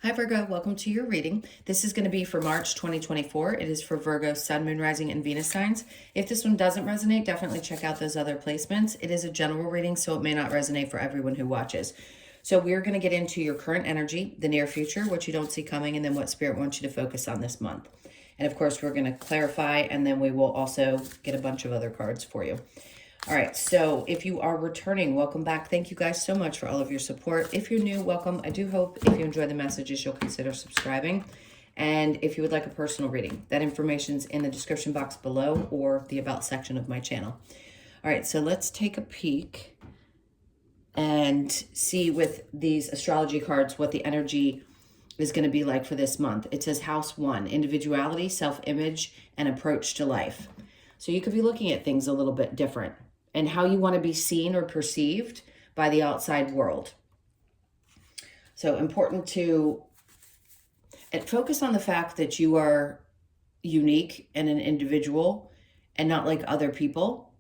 Hi Virgo, welcome to your reading. This is going to be for March 2024. It is for Virgo, Sun, Moon, Rising, and Venus signs. If this one doesn't resonate, definitely check out those other placements. It is a general reading, so it may not resonate for everyone who watches. So we're going to get into your current energy, the near future, what you don't see coming, and then what Spirit wants you to focus on this month. And of course, we're going to clarify, and then we will also get a bunch of other cards for you. All right, so if you are returning, welcome back. Thank you guys so much for all of your support. If you're new, welcome. I do hope if you enjoy the messages, you'll consider subscribing. And if you would like a personal reading, that information's in the description box below or the about section of my channel. All right, so let's take a peek and see with these astrology cards what the energy is going to be like for this month. It says House 1, individuality, self-image, and approach to life. So you could be looking at things a little bit different and how you want to be seen or perceived by the outside world. So important to focus on the fact that you are unique and an individual and not like other people,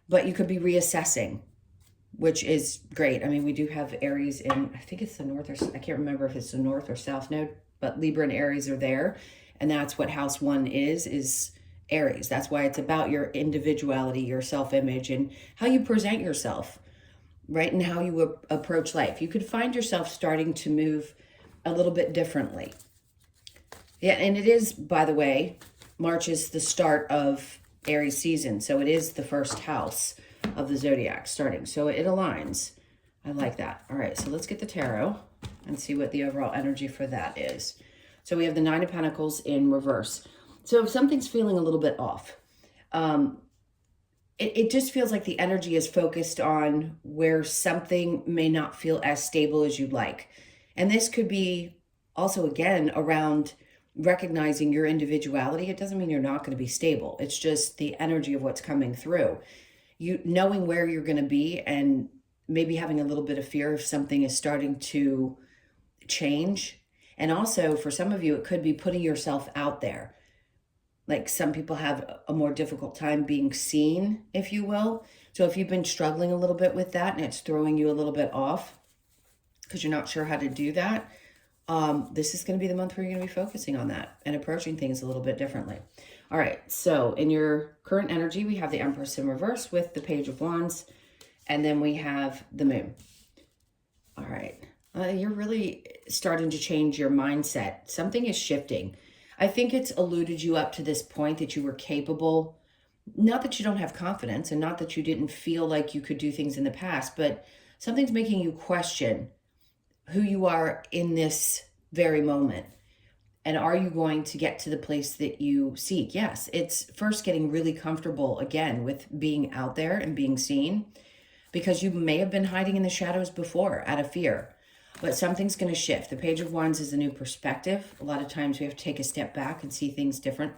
but you could be reassessing, which is great. I mean, we do have Aries in, I think it's the north, or I can't remember if it's the north or south node, but Libra and Aries are there. And that's what House 1 is Aries. That's why it's about your individuality, your self-image, and how you present yourself, right? And how you approach life. You could find yourself starting to move a little bit differently. Yeah, and it is, by the way, March is the start of Aries season. So it is the first house of the zodiac starting. So it aligns. I like that. All right, so let's get the tarot and see what the overall energy for that is. So we have the Nine of Pentacles in reverse. So if something's feeling a little bit off, it just feels like the energy is focused on where something may not feel as stable as you'd like. And this could be also, again, around recognizing your individuality. It doesn't mean you're not going to be stable. It's just the energy of what's coming through. You knowing where you're going to be and maybe having a little bit of fear if something is starting to change. And also for some of you, it could be putting yourself out there. Like some people have a more difficult time being seen, if you will. So if you've been struggling a little bit with that and it's throwing you a little bit off because you're not sure how to do that, this is going to be the month where you're going to be focusing on that and approaching things a little bit differently. All right, so in your current energy, we have the Empress in reverse with the Page of Wands, and then we have the Moon. All right, you're really starting to change your mindset. Something is shifting. I think it's eluded you up to this point that you were capable, not that you don't have confidence and not that you didn't feel like you could do things in the past, but something's making you question who you are in this very moment. And are you going to get to the place that you seek? Yes, it's first getting really comfortable again with being out there and being seen, because you may have been hiding in the shadows before out of fear. But something's going to shift. The Page of Wands is a new perspective. A lot of times we have to take a step back and see things different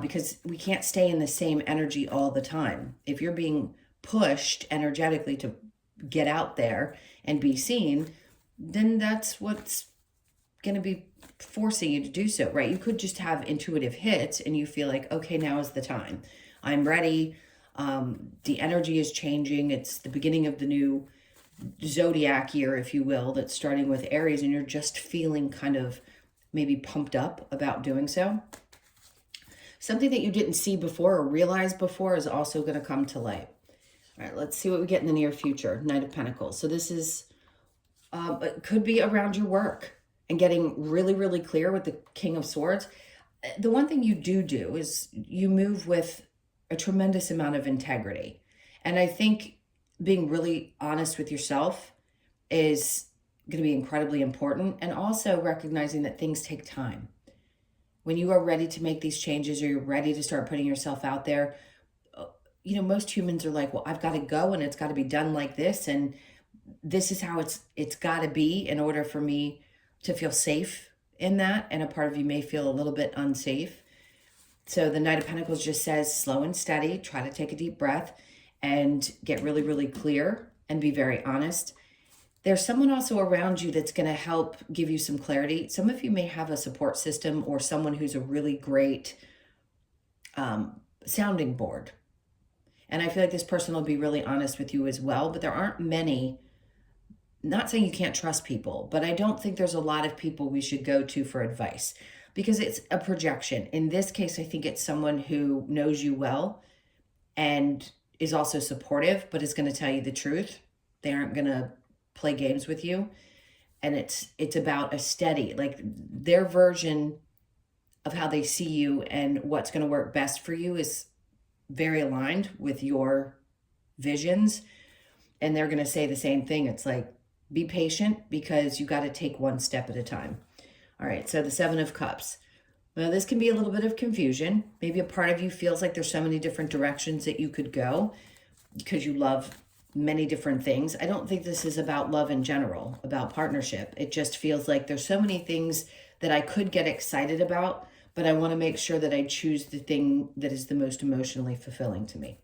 because we can't stay in the same energy all the time. If you're being pushed energetically to get out there and be seen, then that's what's going to be forcing you to do so, right? You could just have intuitive hits and you feel like, okay, now is the time. I'm ready. The energy is changing. It's the beginning of the new zodiac year, if you will, that's starting with Aries, and you're just feeling kind of maybe pumped up about doing so. Something that you didn't see before or realize before is also going to come to light. All right, let's see what we get in the near future. Knight of Pentacles. So this is, it could be around your work and getting really, really clear with the King of Swords. The one thing you do is you move with a tremendous amount of integrity. And I think being really honest with yourself is going to be incredibly important. And also recognizing that things take time. When you are ready to make these changes or you're ready to start putting yourself out there, you know, most humans are like, well, I've got to go and it's got to be done like this. And this is how it's got to be in order for me to feel safe in that. And a part of you may feel a little bit unsafe. So the Knight of Pentacles just says slow and steady, try to take a deep breath and get really, really clear and be very honest. There's someone also around you that's going to help give you some clarity. Some of you may have a support system or someone who's a really great sounding board. And I feel like this person will be really honest with you as well, but there aren't many not saying you can't trust people, but I don't think there's a lot of people we should go to for advice because it's a projection. In this case, I think it's someone who knows you well and is also supportive, but is going to tell you the truth. They aren't going to play games with you. And it's about a steady, like their version of how they see you and what's going to work best for you is very aligned with your visions. And they're going to say the same thing. It's like, be patient because you got to take one step at a time. All right, so the Seven of Cups. Well, this can be a little bit of confusion. Maybe a part of you feels like there's so many different directions that you could go because you love many different things. I don't think this is about love in general, about partnership. It just feels like there's so many things that I could get excited about, but I want to make sure that I choose the thing that is the most emotionally fulfilling to me.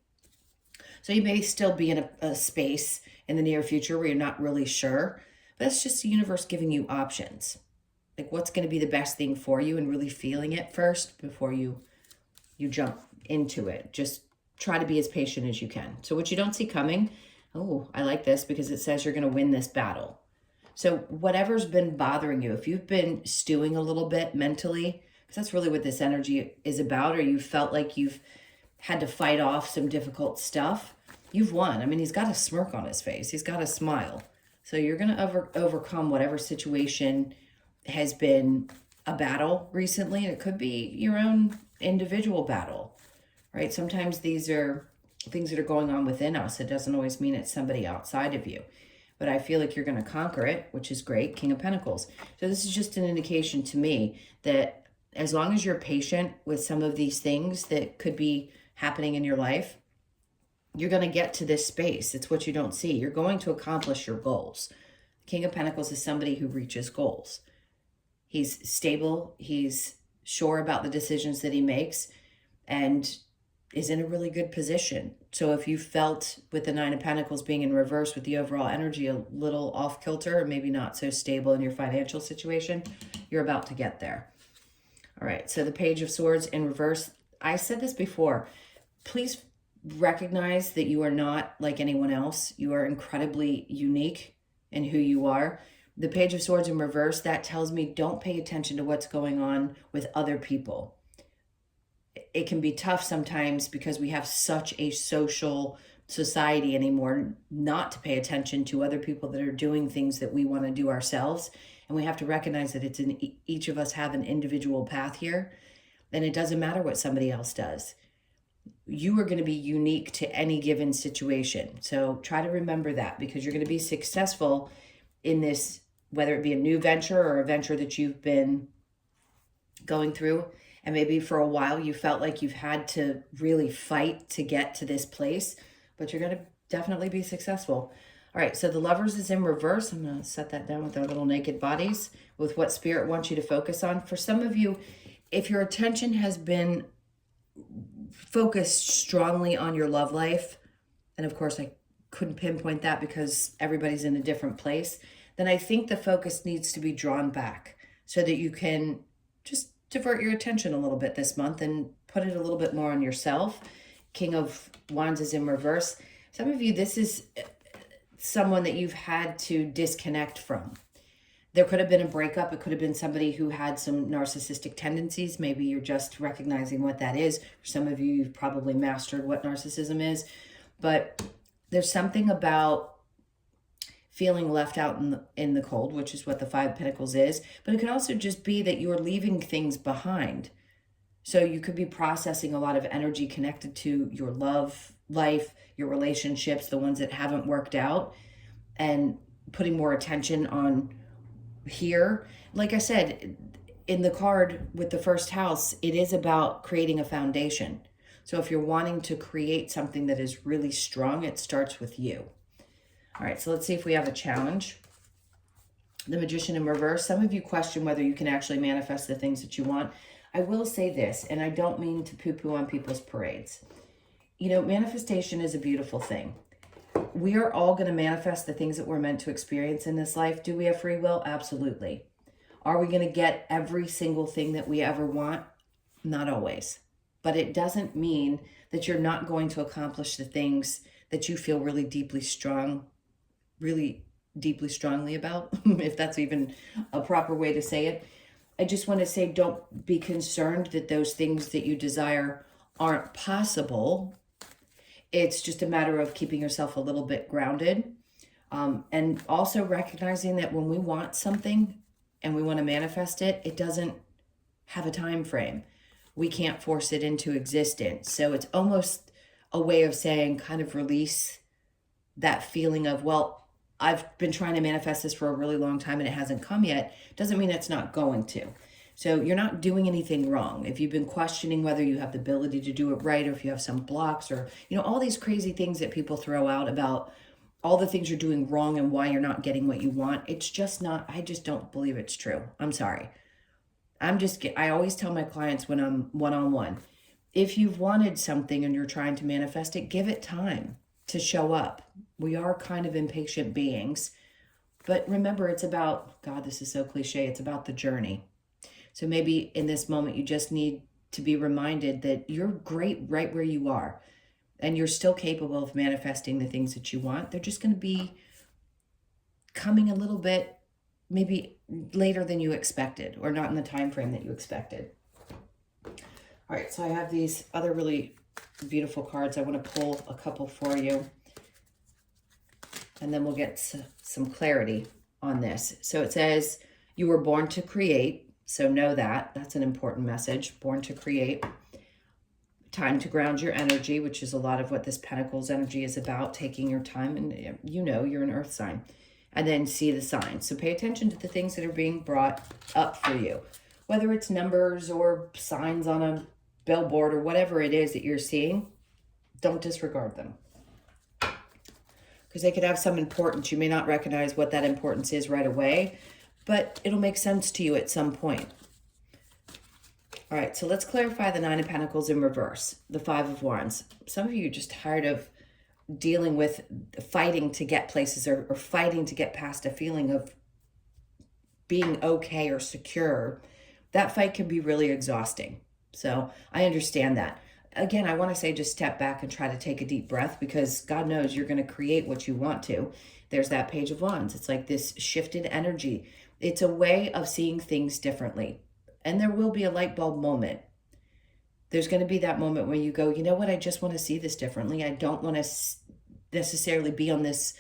So you may still be in a space in the near future where you're not really sure, but that's just the universe giving you options. Like what's going to be the best thing for you and really feeling it first before you jump into it. Just try to be as patient as you can. So what you don't see coming, oh, I like this because it says you're going to win this battle. So whatever's been bothering you, if you've been stewing a little bit mentally, because that's really what this energy is about, or you felt like you've had to fight off some difficult stuff, you've won. I mean, he's got a smirk on his face. He's got a smile. So you're going to overcome whatever situation has been a battle recently. And it could be your own individual battle, right? Sometimes these are things that are going on within us. It doesn't always mean it's somebody outside of you. But I feel like you're going to conquer it, which is great. King of Pentacles. So this is just an indication to me that as long as you're patient with some of these things that could be happening in your life, you're going to get to this space. It's what you don't see. You're going to accomplish your goals. King of Pentacles is somebody who reaches goals. He's stable. He's sure about the decisions that he makes and is in a really good position. So if you felt with the Nine of Pentacles being in reverse with the overall energy a little off kilter or maybe not so stable in your financial situation, you're about to get there. All right, so the Page of Swords in reverse. I said this before. Please recognize that you are not like anyone else. You are incredibly unique in who you are. The Page of Swords in reverse, that tells me don't pay attention to what's going on with other people. It can be tough sometimes because we have such a social society anymore not to pay attention to other people that are doing things that we want to do ourselves. And we have to recognize that it's in each of us have an individual path here. And it doesn't matter what somebody else does. You are going to be unique to any given situation. So try to remember that because you're going to be successful in this, whether it be a new venture or a venture that you've been going through. And maybe for a while you felt like you've had to really fight to get to this place, but you're going to definitely be successful. All right, so the Lovers is in reverse. I'm going to set that down with their little naked bodies with what Spirit wants you to focus on. For some of you, if your attention has been focused strongly on your love life, and of course I couldn't pinpoint that because everybody's in a different place, then I think the focus needs to be drawn back so that you can just divert your attention a little bit this month and put it a little bit more on yourself. King of Wands is in reverse. Some of you, this is someone that you've had to disconnect from. There could have been a breakup. It could have been somebody who had some narcissistic tendencies. Maybe you're just recognizing what that is. For some of you, you've probably mastered what narcissism is. But there's something about feeling left out in the cold, which is what the Five of Pentacles is. But it could also just be that you're leaving things behind. So you could be processing a lot of energy connected to your love life, your relationships, the ones that haven't worked out, and putting more attention on here. Like I said, in the card with the first house, it is about creating a foundation. So if you're wanting to create something that is really strong, it starts with you. All right, so let's see if we have a challenge. The Magician in reverse. Some of you question whether you can actually manifest the things that you want. I will say this, and I don't mean to poo-poo on people's parades. You know, manifestation is a beautiful thing. We are all going to manifest the things that we're meant to experience in this life. Do we have free will? Absolutely. Are we going to get every single thing that we ever want? Not always. But it doesn't mean that you're not going to accomplish the things that you feel really deeply strong, really deeply strongly about, if that's even a proper way to say it. I just want to say, don't be concerned that those things that you desire aren't possible. It's just a matter of keeping yourself a little bit grounded. And also recognizing that when we want something and we want to manifest it, it doesn't have a time frame. We can't force it into existence. So it's almost a way of saying, kind of release that feeling of, well, I've been trying to manifest this for a really long time and it hasn't come yet. Doesn't mean it's not going to. So you're not doing anything wrong. If you've been questioning whether you have the ability to do it right, or if you have some blocks, or, you know, all these crazy things that people throw out about all the things you're doing wrong and why you're not getting what you want, it's just not, I just don't believe it's true. I'm sorry. I always tell my clients when I'm one-on-one, if you've wanted something and you're trying to manifest it, give it time to show up. We are kind of impatient beings, but remember, it's about, God, this is so cliche, it's about the journey. So maybe in this moment, you just need to be reminded that you're great right where you are, and you're still capable of manifesting the things that you want. They're just going to be coming a little bit, maybe later than you expected, or not in the time frame that you expected. All right, so I have these other really beautiful cards. I want to pull a couple for you, and then we'll get some clarity on this. So it says, you were born to create. So know that. That's an important message. Born to create. Time to ground your energy, which is a lot of what this Pentacles energy is about, taking your time. And you know, you're an earth sign. And then see the signs. So pay attention to the things that are being brought up for you. Whether it's numbers or signs on a billboard or whatever it is that you're seeing, don't disregard them. Because they could have some importance. You may not recognize what that importance is right away, but it'll make sense to you at some point. All right, so let's clarify the Nine of Pentacles in reverse, the Five of Wands. Some of you are just tired of dealing with fighting to get places, or fighting to get past a feeling of being okay or secure. That fight can be really exhausting. So I understand that. Again, I want to say just step back and try to take a deep breath, because God knows you're going to create what you want to. There's that Page of Wands. It's like this shifted energy. It's a way of seeing things differently. And there will be a light bulb moment. There's going to be that moment where you go, you know what, I just want to see this differently. I don't want to necessarily be on this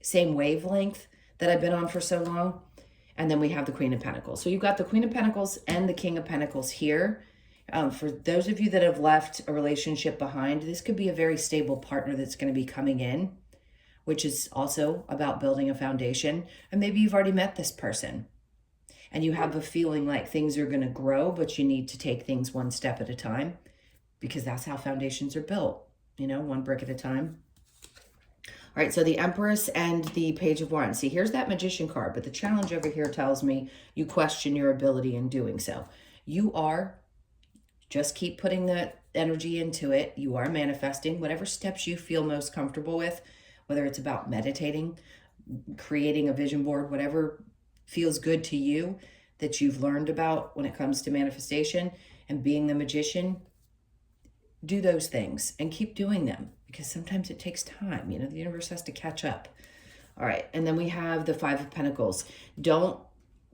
same wavelength that I've been on for so long. And then we have the Queen of Pentacles. So you've got the Queen of Pentacles and the King of Pentacles here. For those of you that have left a relationship behind, this could be a very stable partner that's going to be coming in, which is also about building a foundation. And maybe you've already met this person and you have a feeling like things are going to grow, but you need to take things one step at a time, because that's how foundations are built, you know, one brick at a time. All right, so the Empress and the Page of Wands. See, here's that Magician card, but the challenge over here tells me you question your ability in doing so. You are, just keep putting the energy into it. You are manifesting whatever steps you feel most comfortable with, whether it's about meditating, creating a vision board, whatever feels good to you that you've learned about when it comes to manifestation and being the magician. Do those things and keep doing them, because sometimes it takes time. You know, the universe has to catch up. All right, and then we have the Five of Pentacles. Don't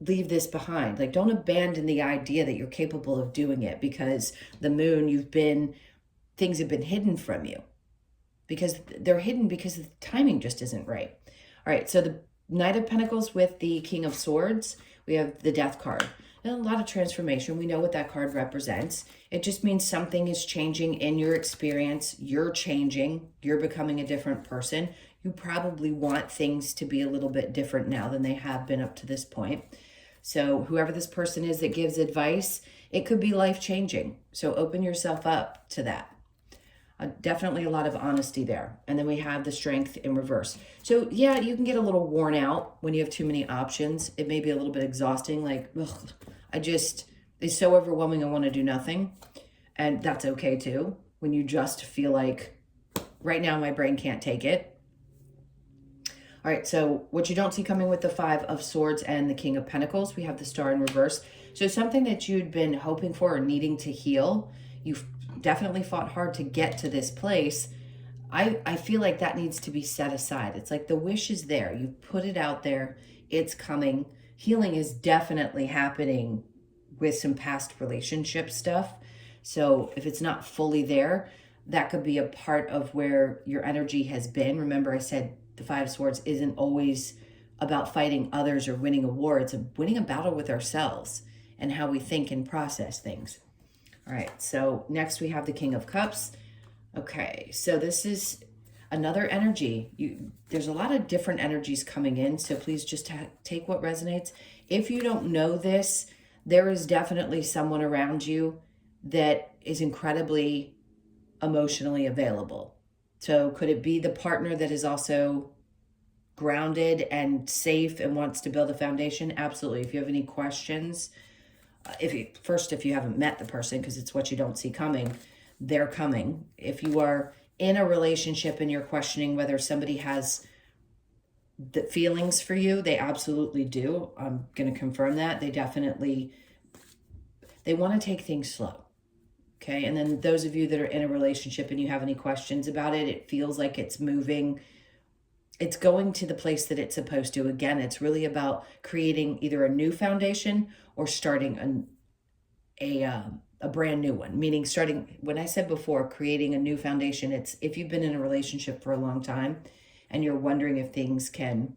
leave this behind. Like, don't abandon the idea that you're capable of doing it, because the Moon, things have been hidden from you, because they're hidden because the timing just isn't right. All right, so the Knight of Pentacles with the King of Swords, we have the Death card. And a lot of transformation. We know what that card represents. It just means something is changing in your experience. You're changing. You're becoming a different person. You probably want things to be a little bit different now than they have been up to this point. So whoever this person is that gives advice, it could be life-changing. So open yourself up to that. Definitely a lot of honesty there. And then we have the Strength in reverse. So yeah, you can get a little worn out when you have too many options. It may be a little bit exhausting. Like, ugh, it's so overwhelming. I want to do nothing. And that's okay too. When you just feel like, right now my brain can't take it. All right, so what you don't see coming with the Five of Swords and the King of Pentacles, we have the Star in reverse. So something that you'd been hoping for or needing to heal, you've definitely fought hard to get to this place, I feel like that needs to be set aside. It's like the wish is there. You put it out there. It's coming. Healing is definitely happening with some past relationship stuff. So if it's not fully there, that could be a part of where your energy has been. Remember, I said the Five of Swords isn't always about fighting others or winning a war. It's winning a battle with ourselves and how we think and process things. All right, so next we have the King of Cups. Okay, so this is another energy. There's a lot of different energies coming in, so please just take what resonates. If you don't know this, there is definitely someone around you that is incredibly emotionally available. So could it be the partner that is also grounded and safe and wants to build a foundation? Absolutely. If you have any questions, if you haven't met the person, because it's what you don't see coming, they're coming. If you are in a relationship and you're questioning whether somebody has the feelings for you, they absolutely do. I'm going to confirm that. They want to take things slow. Okay. And then those of you that are in a relationship and you have any questions about it, it feels like it's moving. It's going to the place that it's supposed to. Again, it's really about creating either a new foundation or starting a brand new one, meaning starting, when I said before, creating a new foundation, it's if you've been in a relationship for a long time and you're wondering if things can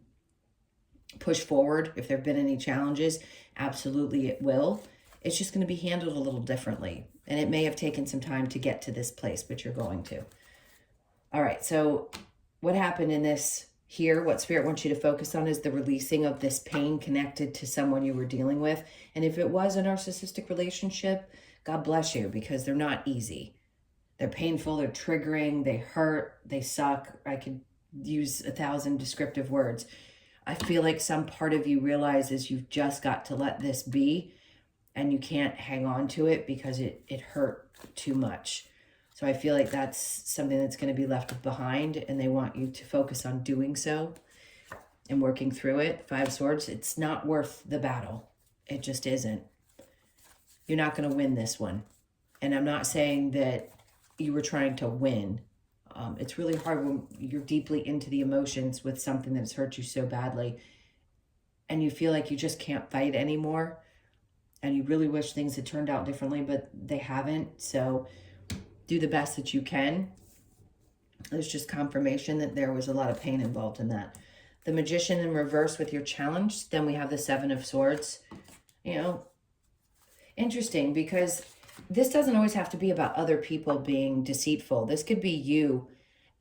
push forward, if there have been any challenges, absolutely it will. It's just going to be handled a little differently. And it may have taken some time to get to this place, but you're going to. All right, so what happened in this here, what Spirit wants you to focus on is the releasing of this pain connected to someone you were dealing with. And if it was a narcissistic relationship, God bless you, because they're not easy. They're painful, they're triggering, they hurt, they suck. I could use 1,000 descriptive words. I feel like some part of you realizes you've just got to let this be and you can't hang on to it because it hurt too much. So I feel like that's something that's going to be left behind, and they want you to focus on doing so and working through it. Five of Swords, it's not worth the battle. It just isn't. You're not going to win this one. And I'm not saying that you were trying to win. It's really hard when you're deeply into the emotions with something that's hurt you so badly and you feel like you just can't fight anymore and you really wish things had turned out differently, but they haven't. So do the best that you can. There's just confirmation that there was a lot of pain involved in that. The Magician in reverse with your challenge. Then we have the Seven of Swords. Interesting, because this doesn't always have to be about other people being deceitful. This could be you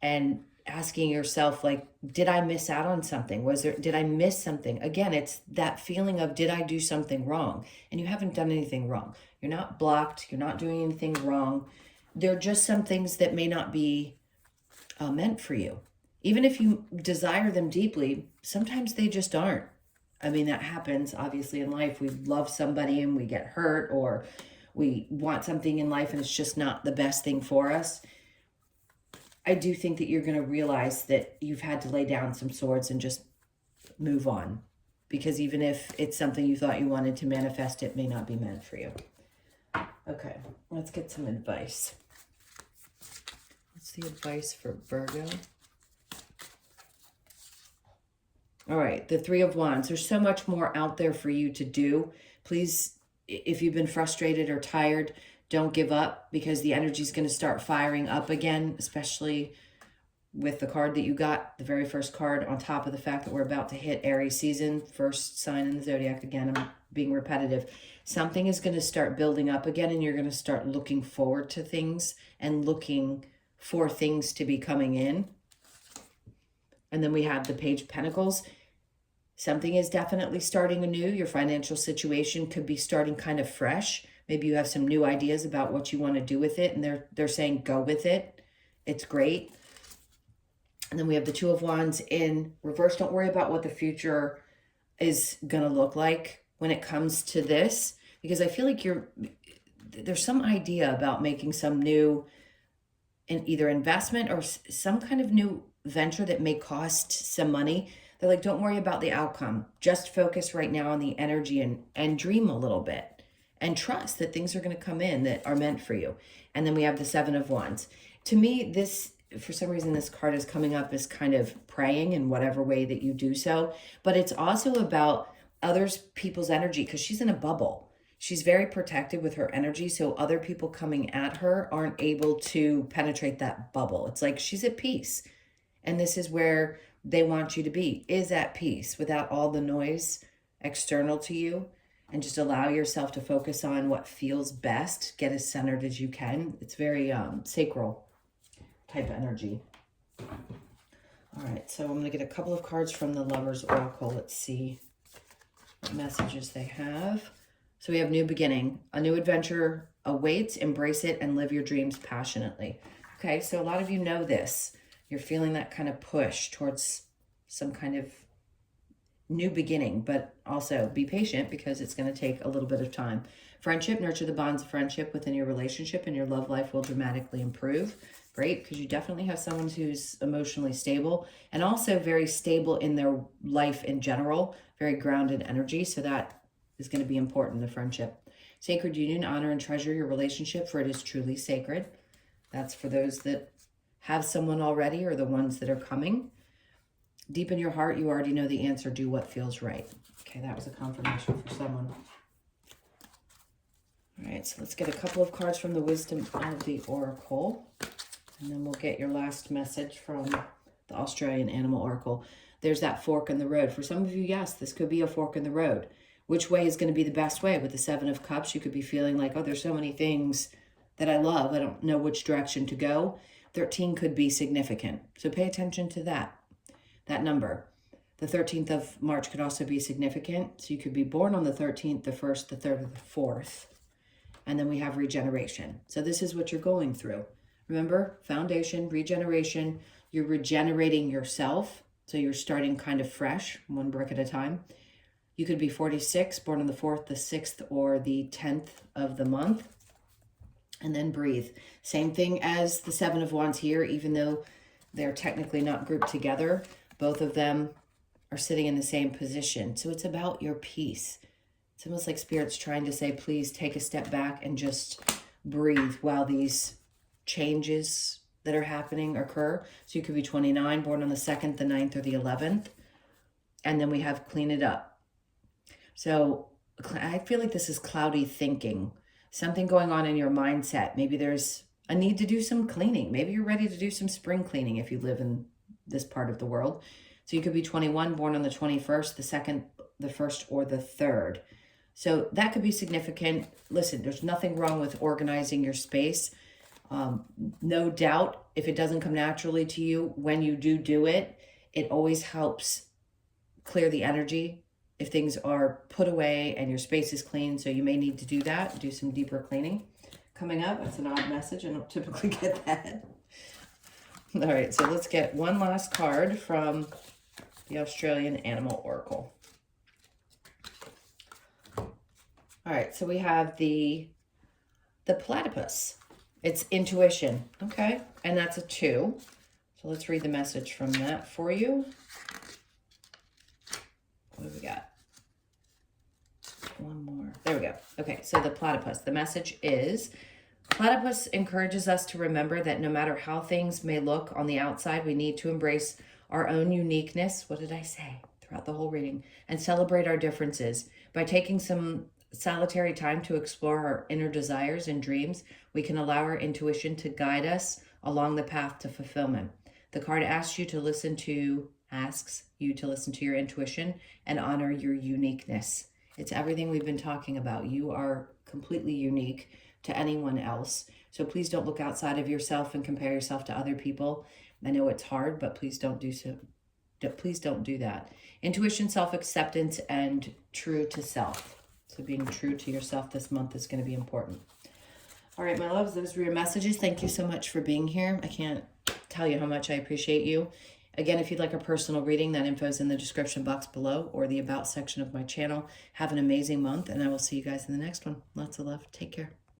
and asking yourself, like, did I miss out on something? Did I miss something? Again, it's that feeling of, did I do something wrong? And you haven't done anything wrong. You're not blocked. You're not doing anything wrong. There are just some things that may not be meant for you. Even if you desire them deeply, sometimes they just aren't. I mean, that happens obviously in life. We love somebody and we get hurt, or we want something in life and it's just not the best thing for us. I do think that you're going to realize that you've had to lay down some swords and just move on, because even if it's something you thought you wanted to manifest, it may not be meant for you. Okay, let's get some advice. What's the advice for Virgo? All right, the Three of Wands. There's so much more out there for you to do. Please, if you've been frustrated or tired, don't give up, because the energy is going to start firing up again, especially with the card that you got, the very first card, on top of the fact that we're about to hit Aries season, first sign in the zodiac. Again, I'm being repetitive. Something is going to start building up again, and you're going to start looking forward to things and looking for things to be coming in. And then we have the Page of Pentacles. Something is definitely starting anew. Your financial situation could be starting kind of fresh. Maybe you have some new ideas about what you want to do with it, and they're saying go with it. It's great. And then we have the Two of Wands in reverse. Don't worry about what the future is going to look like when it comes to this, because I feel like there's some idea about making some new either investment or some kind of new venture that may cost some money. They're like, don't worry about the outcome. Just focus right now on the energy and dream a little bit and trust that things are going to come in that are meant for you. And then we have the Seven of Wands. To me, this for some reason, this card is coming up as kind of praying in whatever way that you do so. But it's also about others, people's energy, because she's in a bubble. She's very protected with her energy, so other people coming at her aren't able to penetrate that bubble. It's like she's at peace. And this is where they want you to be, is at peace without all the noise external to you. And just allow yourself to focus on what feels best. Get as centered as you can. It's very sacral type energy. All right, so I'm going to get a couple of cards from the Lovers Oracle. Let's see what messages they have. So we have new beginning. A new adventure awaits. Embrace it and live your dreams passionately. Okay, so a lot of you know this. You're feeling that kind of push towards some kind of new beginning, but also be patient because it's going to take a little bit of time. Friendship, nurture the bonds of friendship within your relationship and your love life will dramatically improve. Great, because you definitely have someone who's emotionally stable and also very stable in their life in general, very grounded energy. So that is going to be important, the friendship. Sacred union, honor and treasure your relationship, for it is truly sacred. That's for those that have someone already or the ones that are coming. Deep in your heart, you already know the answer. Do what feels right. Okay, that was a confirmation for someone. All right, so let's get a couple of cards from the Wisdom of the Oracle. And then we'll get your last message from the Australian Animal Oracle. There's that fork in the road. For some of you, yes, this could be a fork in the road. Which way is going to be the best way? With the Seven of Cups, you could be feeling like, oh, there's so many things that I love. I don't know which direction to go. 13 could be significant. So pay attention to that number. The 13th of March could also be significant. So you could be born on the 13th, the 1st, the 3rd, or the 4th. And then we have regeneration. So this is what you're going through. Remember, foundation, regeneration, you're regenerating yourself. So you're starting kind of fresh, one brick at a time. You could be 46, born on the 4th, the 6th, or the 10th of the month. And then breathe. Same thing as the Seven of Wands here, even though they're technically not grouped together. Both of them are sitting in the same position. So it's about your peace. It's almost like Spirit's trying to say, please take a step back and just breathe while these changes that are happening occur. So you could be 29, born on the 2nd, the 9th, or the 11th. And then we have clean it up. So I feel like this is cloudy thinking. Something going on in your mindset. Maybe there's a need to do some cleaning. Maybe you're ready to do some spring cleaning if you live in this part of the world. So you could be 21, born on the 21st, the 2nd, the 1st, or the 3rd. So that could be significant. Listen, there's nothing wrong with organizing your space. No doubt, if it doesn't come naturally to you, when you do it, it always helps clear the energy if things are put away and your space is clean. So you may need to do that, do some deeper cleaning. Coming up, that's an odd message. I don't typically get that. All right, so let's get one last card from the Australian Animal Oracle. All right, so we have the platypus. It's intuition, okay? And that's a 2. So let's read the message from that for you. What do we got? One more. There we go. Okay, so the platypus. The message is, platypus encourages us to remember that no matter how things may look on the outside, we need to embrace our own uniqueness. What did I say? Throughout the whole reading. And celebrate our differences. By taking some solitary time to explore our inner desires and dreams, we can allow our intuition to guide us along the path to fulfillment. The card asks you to listen to your intuition and honor your uniqueness. It's everything we've been talking about. You are completely unique to anyone else. So please don't look outside of yourself and compare yourself to other people. I know it's hard, but please don't do so. Please don't do that. Intuition, self-acceptance, and true to self. So being true to yourself this month is going to be important. All right, my loves, those were your messages. Thank you so much for being here. I can't tell you how much I appreciate you. Again, if you'd like a personal reading, that info is in the description box below or the About section of my channel. Have an amazing month, and I will see you guys in the next one. Lots of love. Take care.